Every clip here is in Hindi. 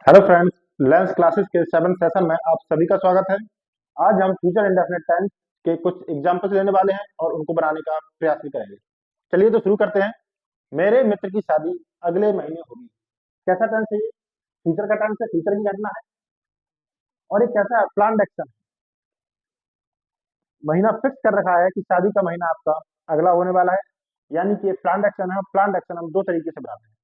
हेलो फ्रेंड्स, लेंस क्लासेस के 7th सेशन में आप सभी का स्वागत है। आज हम फ्यूचर इंडेफिनिट टेंस के कुछ एग्जांपल्स लेने वाले हैं और उनको बनाने का प्रयास भी करेंगे। चलिए तो शुरू करते हैं। मेरे मित्र की शादी अगले महीने होगी। कैसा टेंस है ये? फ्यूचर का टेंस है, फ्यूचर की घटना है और एक कैसा प्लान्ड एक्शन है। महीना फिक्स कर रखा है कि शादी का महीना आपका अगला होने वाला है, यानी कि प्लान्ड एक्शन है। प्लान्ड एक्शन हम दो तरीके से बनाते हैं,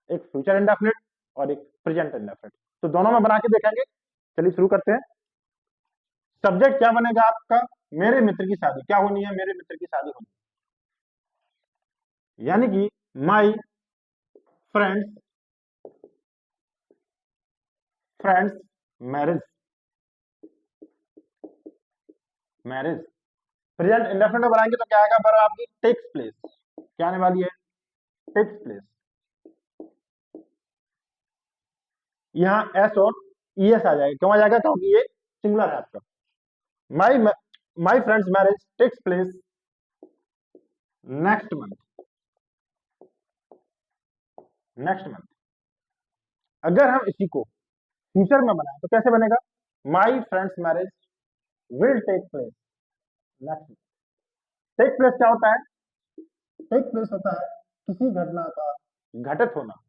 एक फ्यूचर इंडेफिनिट और एक प्रेजेंट इंडेफिनिट। तो दोनों में बना के देखेंगे। चलिए शुरू करते हैं। सब्जेक्ट क्या बनेगा आपका? मेरे मित्र की शादी। क्या होनी है? मेरे मित्र की शादी होनी है। यानी कि my friends friends marriage. Marriage present indefinite में बनाएंगे तो क्या आएगा? पर आपकी टेक्स प्लेस। क्या आने वाली है? Takes place. यहाँ एस और ईएस आ जाएगा। क्यों आ जाएगा? क्योंकि ये सिंगुलर है आपका। My my friends marriage takes place next month. Next month. अगर हम इसी को फ्यूचर में बनाए तो कैसे बनेगा? My friends marriage will take place next. Take place क्या होता है? टेक प्लेस होता है किसी घटना का घटित होना।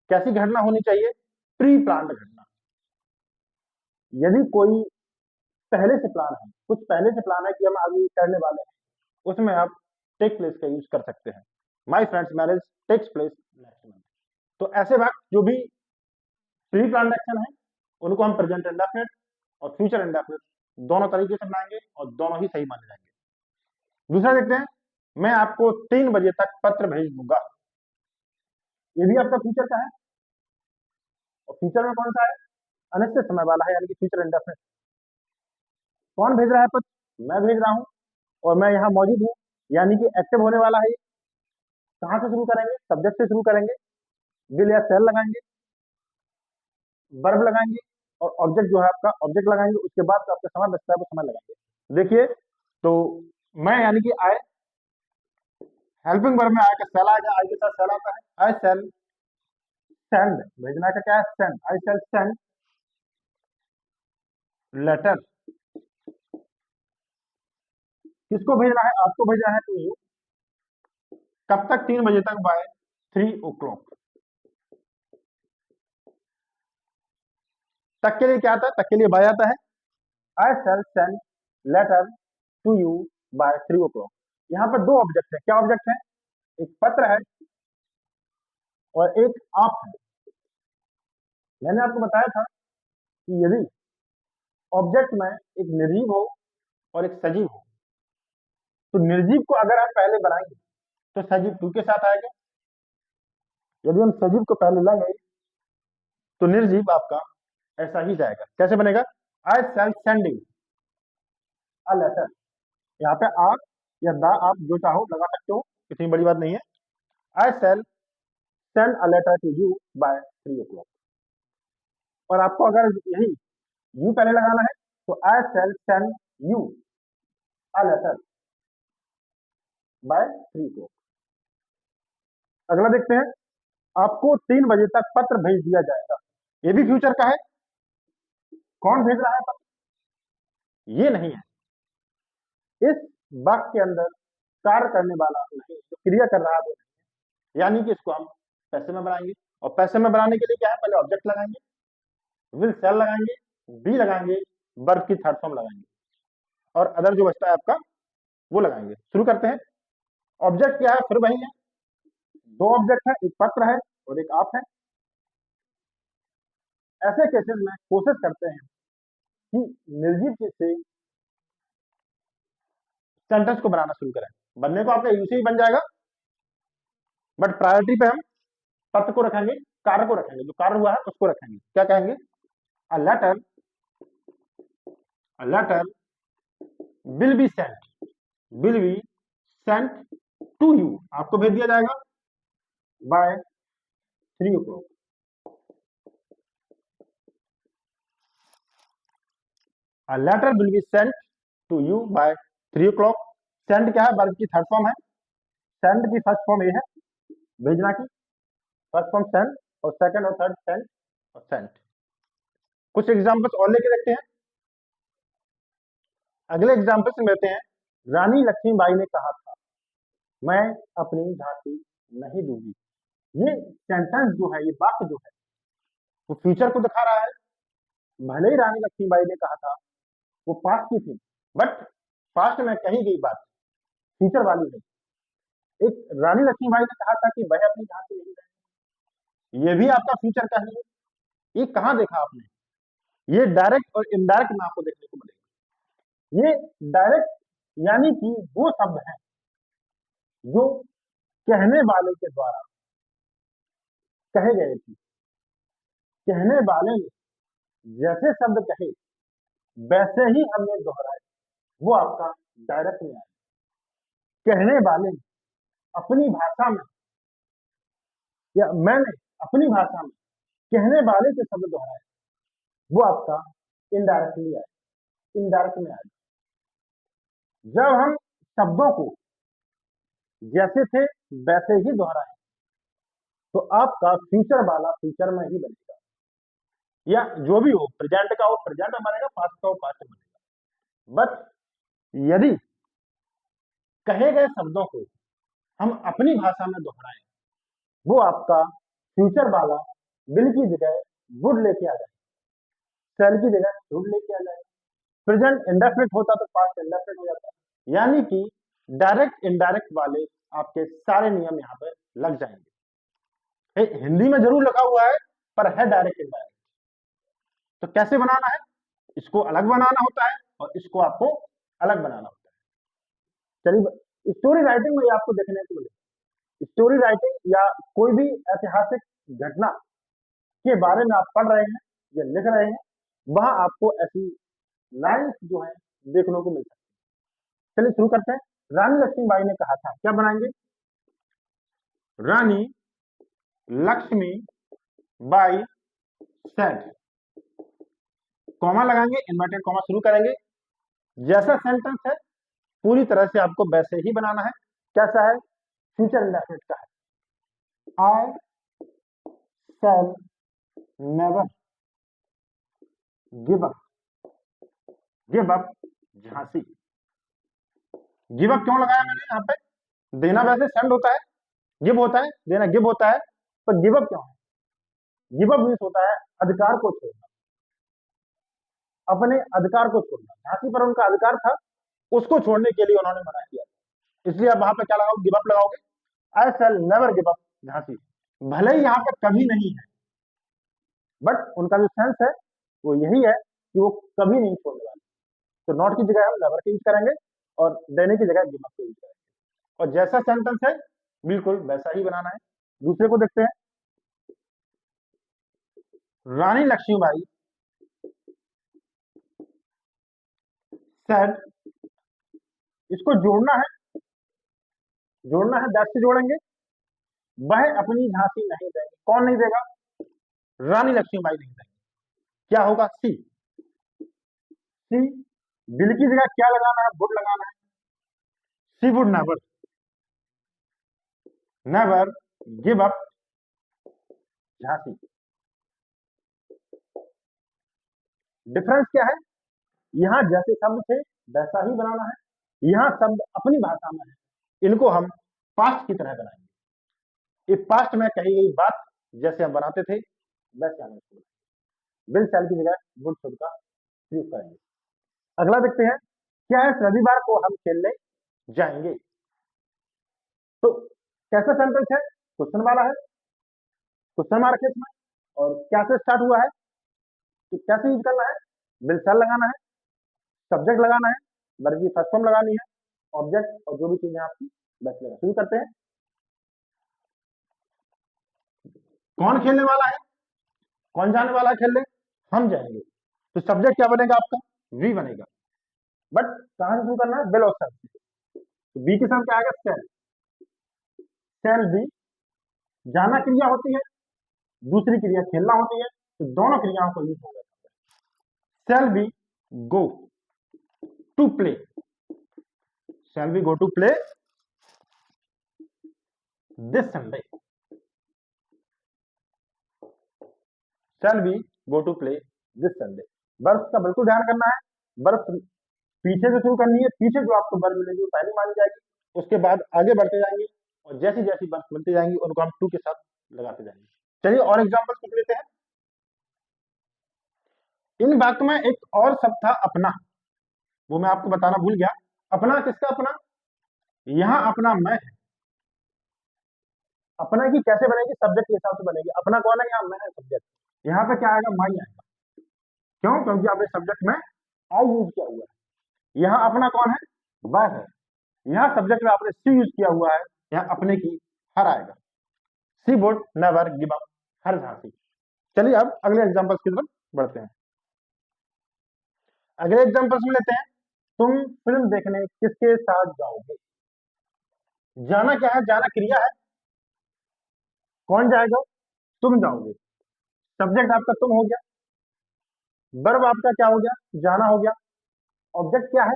कैसी घटना होनी चाहिए? प्री प्लान्ड घटना। यदि कोई पहले से प्लान है, कुछ पहले से प्लान है कि हम आगे करने वाले हैं, उसमें आप टेक प्लेस का यूज कर सकते हैं। My friends marriage takes place next month. तो ऐसे वक्त जो भी प्री प्लान्ड एक्शन है उनको हम प्रेजेंट इंडेफिनिट और फ्यूचर इंडेफिनिट दोनों तरीके से बनाएंगे और दोनों ही सही माने जाएंगे। दूसरा देखते हैं। मैं आपको 3 बजे तक पत्र भेज दूंगा। ये भी आपका फ्यूचर का है और फ्यूचर में कौन सा है? अनिश्चित समय वाला है, यानी कि फ्यूचर इंडेफिनिट। कौन भेज रहा है पत्र? मैं भेज रहा हूं और मैं यहाँ मौजूद हूँ, यानी कि एक्टिव होने वाला है ये। कहां से शुरू करेंगे? सब्जेक्ट से शुरू करेंगे। विल या सेल लगाएंगे, वर्ब लगाएंगे और ऑब्जेक्ट जो है आपका ऑब्जेक्ट लगाएंगे। उसके बाद जो आपका समय बचता है वो समय लगाएंगे। देखिए तो मैं यानी कि आई, हेल्पिंग वर्ब में आई का सेल आएगा। आई के साथ सेल आता है। I shall send. भेजना का क्या है? सेंड। आई सेल सेंड लेटर। किसको भेजना है? आपको भेजना है टू यू। कब तक? 3 बजे तक, बाय 3 o'clock। तक के लिए क्या आता है? तक के लिए बाय आता है। I shall send letter to you by 3 o'clock। यहाँ पर दो ऑब्जेक्ट है। क्या ऑब्जेक्ट है? एक पत्र है और एक आप है। मैंने आपको बताया था कि यदि ऑब्जेक्ट में एक निर्जीव हो और एक सजीव हो, तो निर्जीव को अगर हम पहले बनाएंगे तो सजीव टू के साथ आएगा। यदि हम सजीव को पहले लाएंगे तो निर्जीव आपका ऐसा ही जाएगा। कैसे बनेगा? आई सेल सेंडिंग अ लेटर। यहाँ पे आप या द, आप जो चाहो लगा सकते हो, इतनी बड़ी बात नहीं है। I shall send a letter to you by 3 o'clock। और आपको अगर यही यू पहले लगाना है तो I shall send you a letter by 3 o'clock। अगला देखते हैं। आपको 3 बजे तक पत्र भेज दिया जाएगा। ये भी फ्यूचर का है। कौन भेज रहा है पत्र? ये नहीं है। इस वाक्य के अंदर कार्य करने वाला नहीं, जो क्रिया कर रहा है वो नहीं। यानी कि इसको हम पैसे में बनाएंगे और पैसे में बनाने के लिए क्या है? पहले ऑब्जेक्ट लगाएंगे, विल सेल लगाएंगे, बी लगाएंगे, वर्ब की थर्ड फॉर्म लगाएंगे और अदर जो बचता है आपका वो लगाएंगे। शुरू करते हैं। ऑब्जेक्ट क्या है? फिर वही है। दो ऑब्जेक्ट है, एक पत्र है और एक आप है। ऐसे केसेस में कोशिश करते हैं कि निर्जीव चीज से सेंटेंस को बनाना शुरू करें। बनने को आपका यूसी ही बन जाएगा, बट प्रायोरिटी पे हम पत्र को रखेंगे, कार्य को रखेंगे। जो कार्य हुआ है उसको रखेंगे। क्या कहेंगे? A letter a letter will be sent will be sent to you. आपको भेज दिया जाएगा by 3 o'clock। A letter will be sent to you by 3 o'clock। Send क्या है? वर्ब की थर्ड फॉर्म है। सेंड की फर्स्ट फॉर्म ये है, भेजना की। फर्स्ट फॉर्म सेंड और सेकंड और थर्ड सेंड और सेंट। कुछ एग्जाम्पल्स और लेके देखते हैं। अगले एग्जाम्पल्स में लेते हैं, रानी लक्ष्मीबाई ने कहा था मैं अपनी झांसी नहीं दूंगी। ये सेंटेंस जो है, ये वाक्य जो है, वो फ्यूचर को दिखा रहा है। भले ही रानी लक्ष्मीबाई ने कहा था, वो पास्ट की थी, बट पास्ट में कही गई बात फ्यूचर वाली है। एक रानी लक्ष्मीबाई ने कहा था कि वह अपनी झांसी नहीं देंगे, ये भी आपका फ्यूचर का ही है। ये कहाँ देखा आपने? ये डायरेक्ट और इनडायरेक्ट में आपको देखने को मिलेगा। ये डायरेक्ट यानी कि वो शब्द है जो कहने वाले के द्वारा कहे गए थे। कहने वाले ने जैसे शब्द कहे वैसे ही हमने दोहराए, वो आपका डायरेक्ट में आया। कहने वाले ने अपनी भाषा में या मैंने अपनी भाषा में कहने वाले के शब्द दोहराए, वो आपका इनडायरेक्टली आया, इनडायरेक्ट में आया। जब हम शब्दों को जैसे थे वैसे ही दोहराए तो आपका फ्यूचर वाला फ्यूचर में ही बनेगा, या जो भी हो, प्रेजेंट का हो प्रेजेंट में बनेगा, पास्ट का हो पास्ट में बनेगा। बट यदि कहे गए शब्दों को हम अपनी भाषा में दोहराएं, वो आपका फ्यूचर वाला विल की जगह वुड लेके आ जाए, शैल की जगह शुड लेके आ जाए। प्रेजेंट इंडेफिनिट होता तो पास्ट इंडेफिनिट हो जाता। यानी कि डायरेक्ट इनडायरेक्ट वाले आपके सारे नियम यहाँ पे लग जाएंगे। हिंदी में जरूर लिखा हुआ है पर है डायरेक्ट इनडायरेक्ट। तो कैसे बनाना है? इसको अलग बनाना होता है और इसको आपको अलग बनाना होता है। चलिए, स्टोरी राइटिंग में आपको देखने को मिले, स्टोरी राइटिंग या कोई भी ऐतिहासिक घटना के बारे में आप पढ़ रहे हैं या लिख रहे हैं, वहां आपको ऐसी लाइन्स जो है देखने को मिल सकती है। चलिए शुरू करते हैं। रानी लक्ष्मीबाई ने कहा था, क्या बनाएंगे? रानी लक्ष्मी बाई सेड, कॉमा लगाएंगे, इन्वर्टेड कॉमा शुरू करेंगे। जैसा सेंटेंस है पूरी तरह से आपको वैसे ही बनाना है। कैसा है? फ्यूचर इंडेफिनिट का है। I shall never give up, give up Jhansi. Give up क्यों लगाया मैंने यहाँ पे? देना वैसे सेंड होता है, गिव होता है, देना गिव होता है, पर गिव अप क्यों है? गिव अप मीन्स होता है अधिकार को छोड़ना, अपने अधिकार को छोड़ना। झांसी पर उनका अधिकार था, उसको छोड़ने के लिए उन्होंने मना किया, इसलिए अब वहां पे क्या लगाओगे? गिव अप लगाओगे। I shall never give up Jhansi. भले ही यहाँ पे कभी नहीं है, बट उनका जो सेंस है वो यही है कि वो कभी नहीं छोड़ने वाले। तो नॉट की जगह हम नेवर का यूज करेंगे और देने की जगह गिव अप का यूज करेंगे। और जैसा सेंटेंस है बिल्कुल वैसा ही बनाना है। दूसरे को देखते हैं। रानी लक्ष्मीबाई सेड, इसको जोड़ना है, जोड़ना है, दैट से जोड़ेंगे। वह अपनी झांसी नहीं देंगे। कौन नहीं देगा? रानी लक्ष्मीबाई नहीं देंगे। क्या होगा? सी। सी बिल की जगह क्या लगाना है? वुड लगाना है। She would never, never give up Jhansi. Difference क्या है? यहाँ जैसे शब्द थे वैसा ही बनाना है, यहाँ शब्द अपनी भाषा में है, इनको हम पास्ट की तरह बनाएंगे। ये पास्ट में कही गई बात जैसे हम बनाते थे वैसे हम इसको बिल शैल की जगह वुड शुड का प्रयोग करेंगे। अगला देखते हैं। क्या है? रविवार को हम खेलने जाएंगे। तो कैसा सेंटेंस है? क्वेश्चन वाला है, क्वेश्चन मार्क है इसमें, और क्या से स्टार्ट हुआ है, तो कैसे यूज करना है? विल शैल लगाना है, सब्जेक्ट लगाना है, वर्ब की फर्स्ट फॉर्म लगानी है, ऑब्जेक्ट और जो भी चीजें आपकी बस लगा। शुरू करते हैं। कौन खेलने वाला है? कौन जाने वाला है खेलने? हम जाएंगे। तो सब्जेक्ट क्या बनेगा आपका? वी बनेगा। बट कहां से शुरू करना है? विल और शैल। तो बी के साथ क्या आएगा? शैल। Shall be. जाना क्रिया होती है, दूसरी क्रिया खेलना होती है, तो दोनों क्रियाओं को यूज होगा। Shall we go to play, shall we go to play this Sunday, shall we go to play this Sunday. Verb का बिल्कुल ध्यान करना है, वर्ब पीछे से शुरू करनी है, पीछे जो आपको वर्ब मिलेगी वो पहली मानी जाएगी, उसके बाद आगे बढ़ते जाएंगे और जैसी जैसी वर्ब मिलती जाएंगी उनको हम टू के साथ लगाते जाएंगे। चलिए और एग्जाम्पल्स लिख लेते हैं। इन वाक्य में एक और शब्द था अपना, वो मैं आपको बताना भूल गया। अपना किसका अपना? यहाँ अपना मैं है। अपना की कैसे बनेगी? सब्जेक्ट के हिसाब से बनेगी। अपना कौन है? यहाँ मैं है सब्जेक्ट। यहाँ पे क्या आएगा? माई आएगा। क्यों? क्योंकि आपने सब्जेक्ट में आई यूज किया हुआ है। यहाँ अपना कौन है? वह है। यहाँ सब्जेक्ट में आपने सी यूज किया हुआ है, यहाँ अपने की हर आएगा। सी वुड नेवर गिव अप हर झांसी। चलिए अब अगले एग्जांपल्स की तरफ बढ़ते हैं। अगले एग्जांपल्स में लेते हैं, तुम फिल्म देखने किसके साथ जाओगे? जाना क्या है? जाना क्रिया है। कौन जाएगा? तुम जाओगे। सब्जेक्ट आपका तुम हो गया, वर्ब आपका क्या हो गया? जाना हो गया। ऑब्जेक्ट क्या है?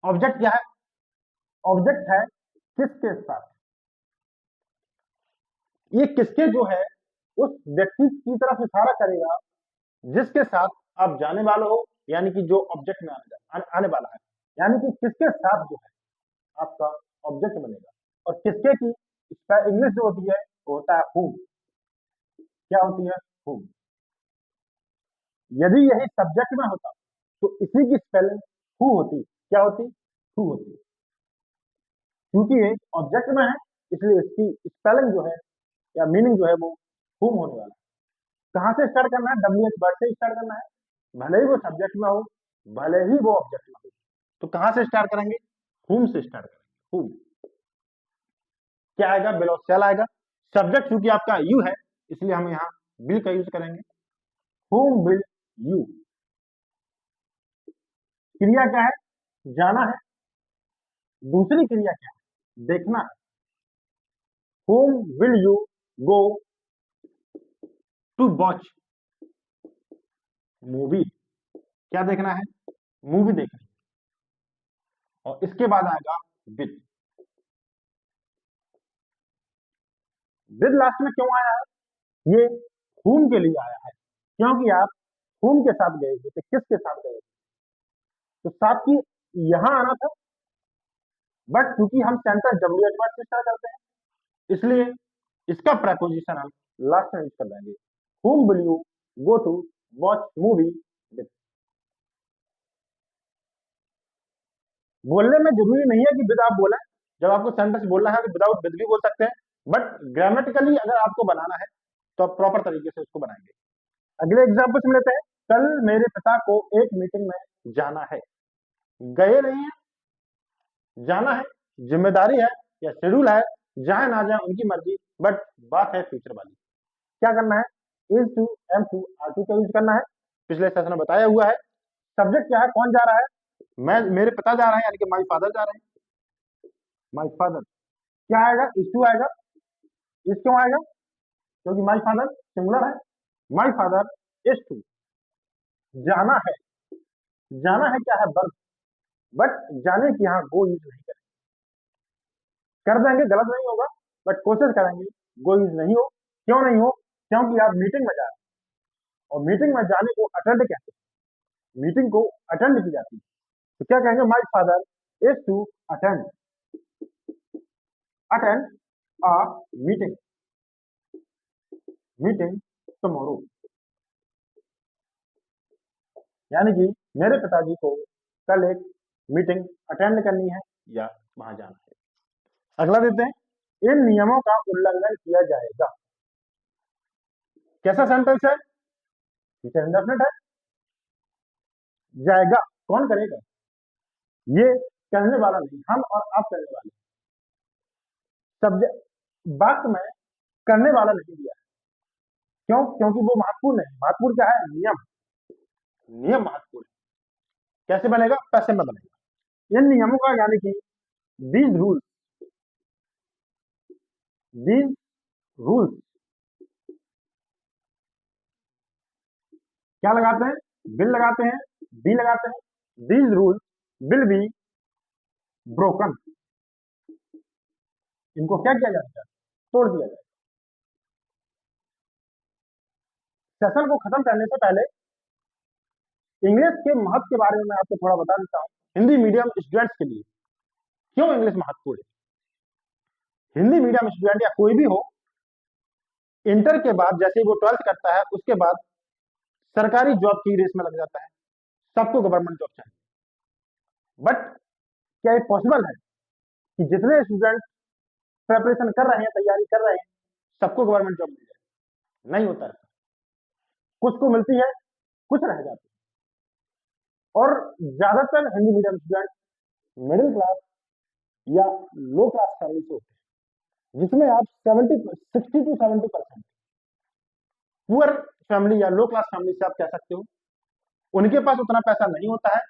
ऑब्जेक्ट क्या है? ऑब्जेक्ट है किसके साथ। ये किसके जो है उस व्यक्ति की तरफ इशारा करेगा जिसके साथ आप जाने वाले हो, यानी कि जो ऑब्जेक्ट में आने वाला है, यानी कि किसके साथ जो है आपका ऑब्जेक्ट बनेगा। और किसके की इंग्लिश जो होती है वो होता है whom। क्या होती है? whom। यदि यही सब्जेक्ट में होता तो इसी की स्पेलिंग who होती। क्या होती? who होती। क्योंकि ये ऑब्जेक्ट में है इसलिए इसकी स्पेलिंग जो है या मीनिंग जो है वो whom होने वाला है। कहां से स्टार्ट करना है? WH वर्ड से स्टार्ट करना है, भले ही वो सब्जेक्ट में हो, भले ही वो ऑब्जेक्ट में हो। तो कहां से स्टार्ट करेंगे? whom से स्टार्ट करेंगे। whom क्या आएगा? बिल और शैल आएगा। सब्जेक्ट क्योंकि आपका यू है इसलिए हम यहाँ बिल का यूज करेंगे। whom will you। क्रिया क्या है? जाना है। दूसरी क्रिया क्या है? देखना है। whom will you go to watch movie? क्या देखना है? मूवी देखनी है। और इसके बाद आएगा विद। विद लास्ट में क्यों आया है? ये whom के लिए आया है, क्योंकि आप whom के साथ गए थे, किसके साथ गए थे? तो साथ की यहां आना था, बट क्योंकि हम सेंटेंस WH वर्ड से स्टार्ट करते हैं इसलिए इसका प्रेपोजिशन हम लास्ट में यूज कर देंगे। whom will you go to watch movie with। बोलने में जरूरी नहीं है कि विद आप बोला, जब आपको सेंटेंस बोलना है तो विदाउट विद भी बोल सकते हैं, बट ग्रामेटिकली अगर आपको बनाना है तो आप प्रॉपर तरीके से उसको बनाएंगे। अगले एग्जाम्पल में लेते हैं, कल मेरे पिता को एक मीटिंग में जाना है। गए नहीं है, जाना है, जिम्मेदारी है या शेड्यूल है, जाए ना जाए उनकी मर्जी, बट बात है फ्यूचर वाली। क्या करना है? Is to, am to, are to का यूज करना है। पिछले सेशन में बताया हुआ है। सब्जेक्ट क्या है? कौन जा रहा है? मैं, मेरे पिता जा रहे हैं, यानी कि माई फादर जा रहे हैं। माई फादर क्या आएगा? इज टू आएगा। इज क्यों आएगा? क्योंकि माई फादर सिंगुलर है। My father is to. जाना है। जाना है क्या है? वर्ब। बट जाने की यहाँ गो यूज नहीं करेंगे। कर देंगे गलत नहीं होगा, बट कोशिश करेंगे गो यूज नहीं हो। क्यों नहीं हो? क्योंकि आप मीटिंग में जा रहे हैं और मीटिंग में जाने को अटेंड कहते हैं। मीटिंग को अटेंड की जाती है, तो क्या कहेंगे? My father is to attend, attend a meeting, meeting tomorrow. यानी कि मेरे पिताजी को कल एक मीटिंग अटेंड करनी है या वहां जाना है। अगला देते हैं, इन नियमों का उल्लंघन किया जाएगा। कैसा सेंटेंस है? फ्यूचर इंडेफिनिट है। जाएगा कौन करेगा? ये करने वाला नहीं, हम और आप करने वाले। सब्जेक्ट वाक्य में करने वाला नहीं दिया है। क्यों? क्योंकि वो महत्वपूर्ण है। महत्वपूर्ण क्या है? नियम। नियम महत्वपूर्ण है। कैसे बनेगा? पैसे में बनेगा। इन नियमों का यानी कि दीज रूल्स, दीज रूल्स क्या लगाते हैं? बिल लगाते हैं, बी लगाते हैं। These rules will be broken. इनको क्या किया जाएगा? तोड़ दिया जाएगा। सेशन को खत्म करने से पहले इंग्लिश के महत्व के बारे में मैं आपको थोड़ा बता देता हूँ। हिंदी मीडियम स्टूडेंट्स के लिए क्यों इंग्लिश महत्वपूर्ण है। हिंदी मीडियम स्टूडेंट या कोई भी हो, इंटर के बाद जैसे ही वो 12th करता है, उसके बाद सरकारी जॉब की रेस में लग जाता है। सबको गवर्नमेंट जॉब चाहिए, बट क्या ये पॉसिबल है कि जितने स्टूडेंट प्रेपरेशन कर रहे हैं, तैयारी कर रहे हैं, सबको गवर्नमेंट जॉब मिल जाए? नहीं होता है। कुछ को मिलती है, कुछ रह जाती है। और ज्यादातर Hindi medium student middle class या लो क्लास फैमिली से होते हैं, जिसमें आप 60 to 70% पुअर फैमिली या लो क्लास फैमिली से आप कह सकते हो। उनके पास उतना पैसा नहीं होता है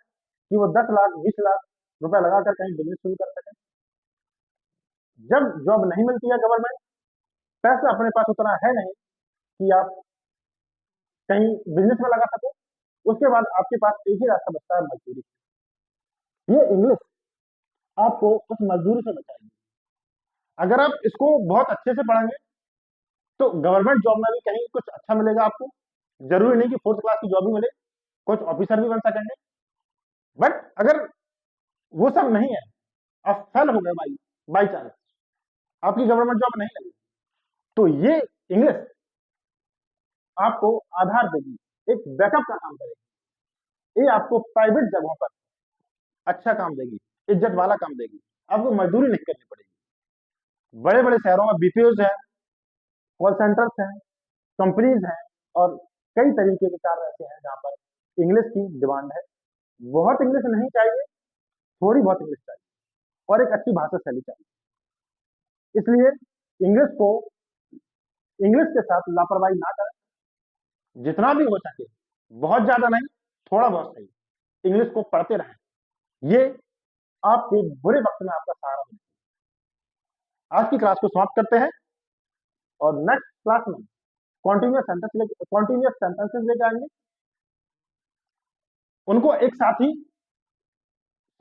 कि वो 10 लाख 20 लाख रुपए लगाकर कहीं बिजनेस शुरू कर सकें। जब जॉब नहीं मिलती है गवर्नमेंट, पैसा अपने पास उतना है नहीं कि आप कहीं बिजनेस में लगा सको, उसके बाद आपके पास एक ही रास्ता बचता है, मजदूरी। ये इंग्लिश आपको उस मजदूरी से बचाएगी। अगर आप इसको बहुत अच्छे से पढ़ेंगे तो गवर्नमेंट जॉब में भी कहीं कुछ अच्छा मिलेगा आपको। जरूरी नहीं कि 4th क्लास की जॉब ही मिले, कुछ ऑफिसर भी बन सकेंगे। बट अगर वो सब नहीं है, आप फेल हो गए बाई चांस, आपकी गवर्नमेंट जॉब नहीं लगी, तो ये इंग्लिश आपको आधार देगी, एक बैकअप का काम करेगी। ये आपको प्राइवेट जगहों पर अच्छा काम देगी, इज्जत वाला काम देगी, आपको मजदूरी नहीं करनी पड़ेगी। बड़े बड़े शहरों में बीपीओज हैं, कॉल सेंटर्स हैं, कंपनीज हैं, और कई तरीके के कार्य ऐसे हैं जहां पर इंग्लिश की डिमांड है। बहुत इंग्लिश नहीं चाहिए, थोड़ी बहुत इंग्लिश चाहिए, और एक अच्छी भाषा शैली चाहिए। इसलिए इंग्लिश को इंग्लिश के साथ लापरवाही ना करें। जितना भी हो सके, बहुत ज्यादा नहीं, थोड़ा बहुत सही, इंग्लिश को पढ़ते रहें। ये आपके बुरे वक्त में आपका सहारा बने। आज की क्लास को समाप्त करते हैं और नेक्स्ट क्लास में कॉन्टिन्यूअस सेंटेंसेस लेके आएंगे। उनको एक साथ ही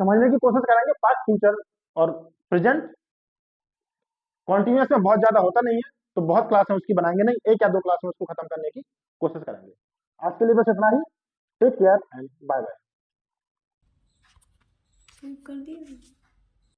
समझने की कोशिश करेंगे, पास्ट, फ्यूचर और प्रेजेंट। कॉन्टिन्यूअस में बहुत ज्यादा होता नहीं है, तो बहुत क्लास में उसकी बनाएंगे नहीं, एक या दो क्लास में उसको खत्म करने की कोशिश करेंगे। आज के लिए बस इतना ही। Take care and bye bye. कर दिया।